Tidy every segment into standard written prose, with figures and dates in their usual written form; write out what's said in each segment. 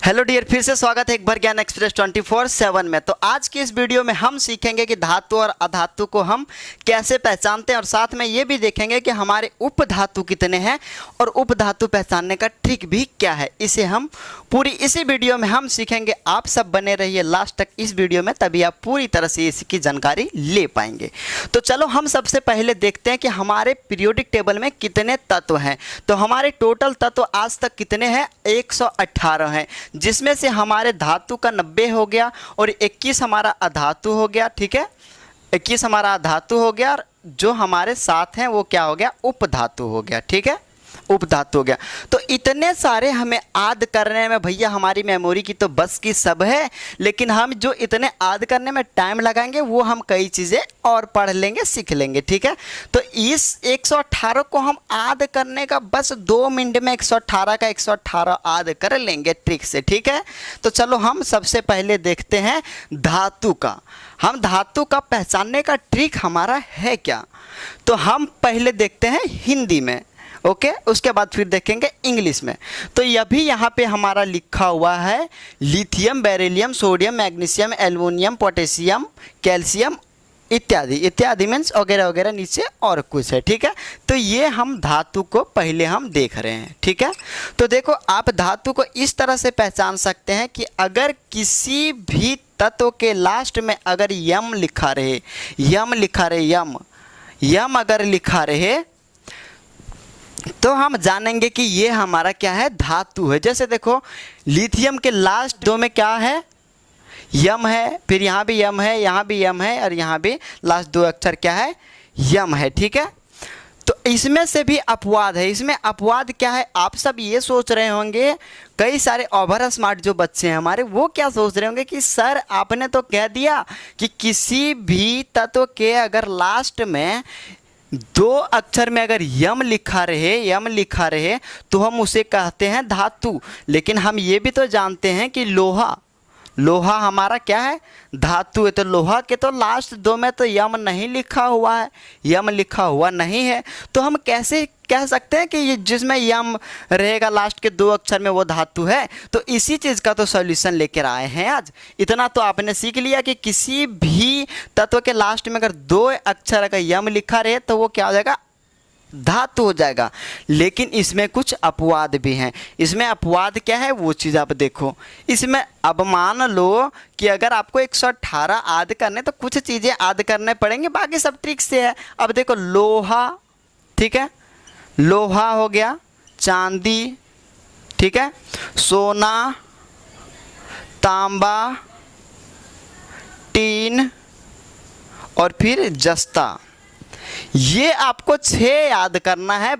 Hello dear, फिर से स्वागत है एक बार ज्ञान एक्सप्रेस 24/7 में। तो आज की इस वीडियो में हम सीखेंगे कि धातु और अधातु को हम कैसे पहचानते हैं और साथ में ये भी देखेंगे कि हमारे उपधातु कितने हैं और उपधातु पहचानने का ट्रिक भी क्या है। इसे हम पूरी इसी वीडियो में हम सीखेंगे। आप सब बने रहिए लास्ट तक इस वीडियो में, तभी आप पूरी तरह से इसकी जानकारी ले पाएंगे। तो चलो हम सबसे पहले देखते हैं कि हमारे पीरियोडिक टेबल में कितने तत्व हैं। तो हमारे टोटल तत्व आज तक कितने हैं? 118 हैं, जिसमें से हमारे धातु का 90 हो गया और 21 हमारा अधातु हो गया। ठीक है, 21 हमारा अधातु हो गया और जो हमारे साथ हैं वो क्या हो गया? उपधातु हो गया। ठीक है, उपधातु हो गया। तो इतने सारे हमें याद करने में भैया हमारी मेमोरी की तो बस की सब है, लेकिन हम जो इतने याद करने में टाइम लगाएंगे वो हम कई चीज़ें और पढ़ लेंगे, सीख लेंगे। ठीक है, तो इस 118 को हम याद करने का बस 2 मिनट में 118 का 118 याद कर लेंगे ट्रिक से। ठीक है, तो चलो हम सबसे पहले देखते हैं धातु का। हम धातु का पहचानने का ट्रिक हमारा है क्या? तो हम पहले देखते हैं हिंदी में, ओके, उसके बाद फिर देखेंगे इंग्लिश में। तो यह भी यहाँ पे हमारा लिखा हुआ है lithium, beryllium, sodium, magnesium, aluminium, potassium, calcium इत्यादि इत्यादि मीन्स वगैरह वगैरह नीचे और कुछ है। ठीक है, तो ये हम धातु को पहले हम देख रहे हैं। ठीक है, तो देखो आप धातु को इस तरह से पहचान सकते हैं कि अगर किसी भी तत्व के लास्ट में अगर यम लिखा रहे, यम लिखा रहे, यम अगर लिखा रहे तो हम जानेंगे कि ये हमारा क्या है? धातु है। जैसे देखो लिथियम के लास्ट 2 में क्या है? यम है, फिर यहाँ भी यम है, यहाँ भी यम है और यहाँ भी लास्ट 2 अक्षर क्या है? यम है। ठीक है, तो इसमें से भी अपवाद है। इसमें अपवाद क्या है? आप सब ये सोच रहे होंगे, कई सारे ओवर स्मार्ट जो बच्चे हैं हमारे, वो क्या सोच रहे होंगे कि सर आपने तो कह दिया कि किसी भी तत्व के अगर लास्ट में 2 अक्षर में अगर यम लिखा रहे तो हम उसे कहते हैं धातु। लेकिन हम ये भी तो जानते हैं कि लोहा हमारा क्या है? धातु है। तो लोहा के तो लास्ट 2 में तो यम नहीं लिखा हुआ है, यम लिखा हुआ नहीं है। तो हम कैसे कह सकते हैं कि ये जिसमें यम रहेगा लास्ट के 2 अक्षर में वो धातु है? तो इसी चीज़ का तो सॉल्यूशन लेकर आए हैं आज। इतना तो आपने सीख लिया कि किसी भी तत्व के लास्ट में अगर 2 अक्षर अगर यम लिखा रहे तो वो क्या हो जाएगा? धातु हो जाएगा। लेकिन इसमें कुछ अपवाद भी हैं। इसमें अपवाद क्या है वो चीज़ आप देखो। इसमें अब मान लो कि अगर आपको 118 याद करने तो कुछ चीज़ें याद करने पड़ेंगे, बाकी सब ट्रिक से है। अब देखो लोहा, ठीक है, लोहा हो गया, चांदी, ठीक है, सोना, तांबा, टीन और फिर जस्ता। ये आपको 6 याद करना है।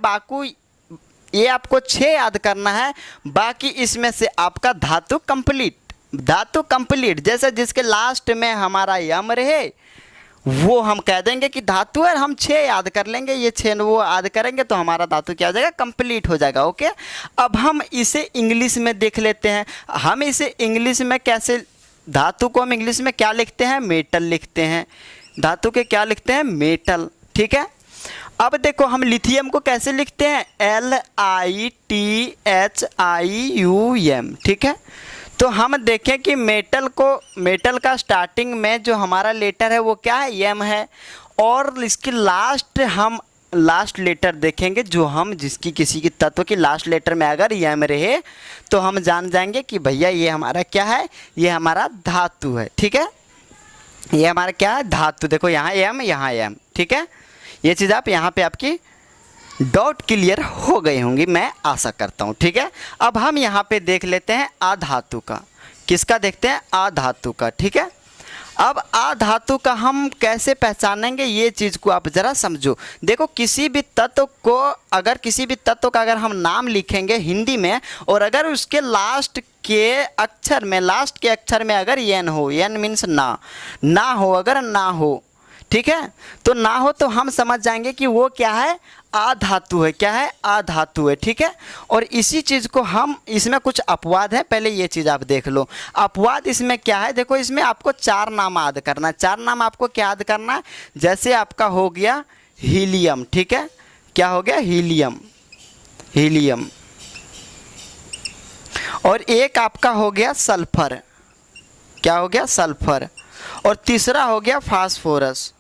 ये आपको 6 याद करना है। बाकी इसमें से आपका धातु कंप्लीट जैसे जिसके लास्ट में हमारा यम रहे वो हम कह देंगे कि धातु है। हम 6 याद कर लेंगे, ये 6 वो याद करेंगे तो हमारा धातु क्या हो जाएगा? कंप्लीट हो जाएगा। ओके, अब हम इसे इंग्लिश में देख लेते हैं। हम इसे इंग्लिश में कैसे, धातु को हम इंग्लिश में क्या लिखते हैं? मेटल लिखते हैं। धातु के क्या लिखते हैं? मेटल। ठीक है, अब देखो हम लिथियम को कैसे लिखते हैं? LITHIUM। ठीक है, तो हम देखें कि मेटल का स्टार्टिंग में जो हमारा लेटर है वो क्या है? यम है। और इसकी लास्ट लेटर देखेंगे जो हम किसी की तत्व की लास्ट लेटर में अगर यम रहे तो हम जान जाएंगे कि भैया ये हमारा क्या है? ये हमारा धातु है। ठीक है, ये हमारा क्या है? धातु। देखो यहाँ यम, यहाँ यम। ठीक है, ये चीज़ आप यहाँ पे आपकी डॉट क्लियर हो गई होंगी, मैं आशा करता हूँ। ठीक है, अब हम यहाँ पे देख लेते हैं अधातु का। किसका देखते हैं? अधातु का। ठीक है, अब अधातु का हम कैसे पहचानेंगे ये चीज़ को आप ज़रा समझो। देखो किसी भी तत्व का अगर हम नाम लिखेंगे हिंदी में और अगर उसके लास्ट के अक्षर में अगर यन हो, यन मीन्स ना हो, अगर ना हो, ठीक है, तो ना हो तो हम समझ जाएंगे कि वो क्या है? अधातु है। क्या है? अधातु है। ठीक है, और इसी चीज़ को हम, इसमें कुछ अपवाद है, पहले ये चीज़ आप देख लो। अपवाद इसमें क्या है? देखो इसमें आपको 4 नाम याद करना है। 4 नाम आपको क्या याद करना है? जैसे आपका हो गया हीलियम। ठीक है, क्या हो गया? हीलियम। और एक आपका हो गया सल्फर, क्या हो गया, सल्फर। और तीसरा हो गया फास्फोरस,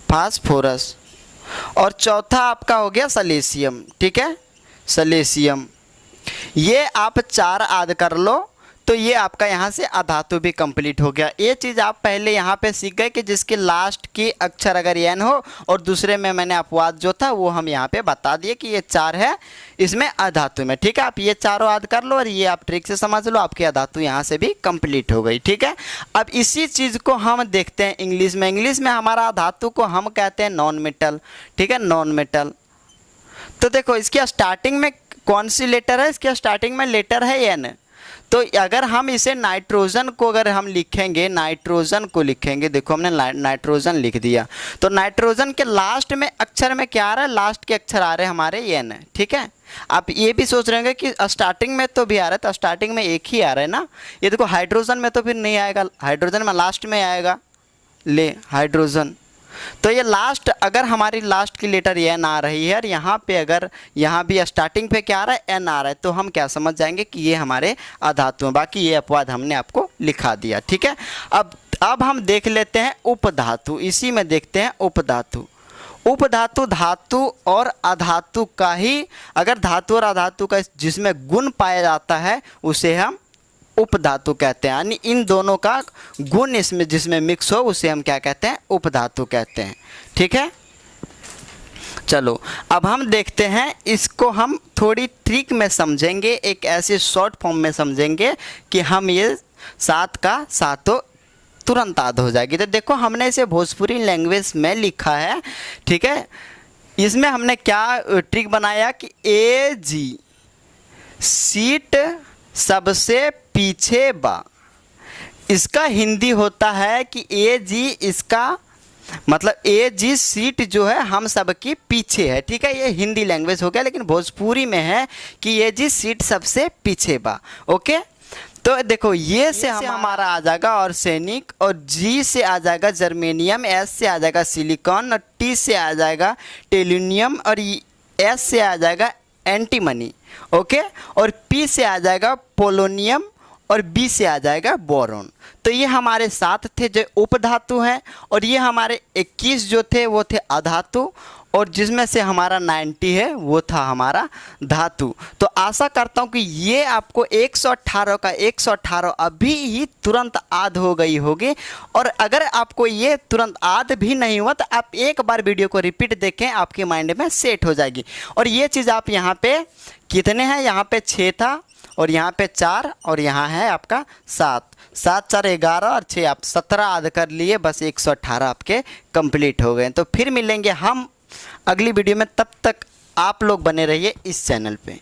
फास्फोरस। और चौथा आपका हो गया सलेशियम, ठीक है, सलेशियम। ये आप 4 ऐड कर लो तो ये आपका यहाँ से अधातु भी कंप्लीट हो गया। ये चीज़ आप पहले यहाँ पे सीख गए कि जिसके लास्ट की अक्षर अगर एन हो, और दूसरे में मैंने अपवाद जो था वो हम यहाँ पे बता दिए कि ये 4 है इसमें अधातु में, ठीक है। आप ये चारों याद कर लो और ये आप ट्रिक से समझ लो, आपकी अधातु यहाँ से भी कंप्लीट हो गई, ठीक है। अब इसी चीज़ को हम देखते हैं इंग्लिश में। इंग्लिश में हमारा अधातु को हम कहते हैं नॉन मेटल, ठीक है, नॉन मेटल। तो देखो इसके स्टार्टिंग में कौन सी लेटर है, इसके स्टार्टिंग में लेटर है एन। तो अगर हम इसे नाइट्रोजन को अगर हम लिखेंगे, नाइट्रोजन को लिखेंगे, देखो हमने नाइट्रोजन लिख दिया, तो नाइट्रोजन के लास्ट में अक्षर में क्या आ रहा है, लास्ट के अक्षर आ रहे हैं हमारे एन, ठीक है। आप ये भी सोच रहे होंगे कि स्टार्टिंग में तो भी आ रहा है, तो स्टार्टिंग में एक ही आ रहा है ना। ये देखो हाइड्रोजन में तो फिर नहीं आएगा, हाइड्रोजन में लास्ट में आएगा, ले हाइड्रोजन। तो ये लास्ट, अगर हमारी लास्ट की लेटर एन आ रही है और यहाँ पे अगर यहाँ भी स्टार्टिंग पे क्या आ रहा है, एन आ रहा है, तो हम क्या समझ जाएंगे कि ये हमारे अधातु हैं। बाकी ये अपवाद हमने आपको लिखा दिया, ठीक है। अब हम देख लेते हैं उपधातु, इसी में देखते हैं उपधातु। उपधातु धातु और अधातु का ही, अगर धातु और अधातु का जिसमें गुण पाया जाता है उसे हम उपधातु कहते हैं, यानी इन दोनों का गुण इसमें जिसमें मिक्स हो उसे हम क्या कहते हैं, उपधातु कहते हैं, ठीक है। चलो अब हम देखते हैं, इसको हम थोड़ी ट्रिक में समझेंगे, एक ऐसे शॉर्ट फॉर्म में समझेंगे कि हम ये 7 का 7 तुरंत याद हो जाएगी। तो देखो हमने इसे भोजपुरी लैंग्वेज में लिखा है, ठीक है। इसमें हमने क्या ट्रिक बनाया कि ए जी सीट सबसे पीछे बा, इसका हिंदी होता है कि ए जी, इसका मतलब ए जी सीट जो है हम सबकी पीछे है, ठीक है। ये हिंदी लैंग्वेज हो गया, लेकिन भोजपुरी में है कि ए जी सीट सबसे पीछे बा, ओके। तो देखो ये से हमारा आ जाएगा आर्सेनिक, और जी से आ जाएगा जर्मेनियम, एस से आ जाएगा सिलिकॉन, और टी से आ जाएगा टेलुनियम, और एस से आ जाएगा एंटीमनी, ओके। और पी से आ जाएगा पोलोनियम, और बी से आ जाएगा बोरॉन। तो ये हमारे 7 थे जो उपधातु हैं, और ये हमारे 21 जो थे वो थे अधातु, और जिसमें से हमारा 90 है वो था हमारा धातु। तो आशा करता हूँ कि ये आपको 118 का 118 अभी ही तुरंत याद हो गई होगी। और अगर आपको ये तुरंत याद भी नहीं हुआ तो आप एक बार वीडियो को रिपीट देखें, आपके माइंड में सेट हो जाएगी। और ये चीज़ आप यहाँ पे कितने हैं, यहाँ पे 6 था, और यहाँ पे 4, और यहाँ है आपका 7, 7 4 11 और 6 आप 17 याद कर लिए, बस 118 आपके कंप्लीट हो गए। तो फिर मिलेंगे हम अगली वीडियो में, तब तक आप लोग बने रहिए इस चैनल पे।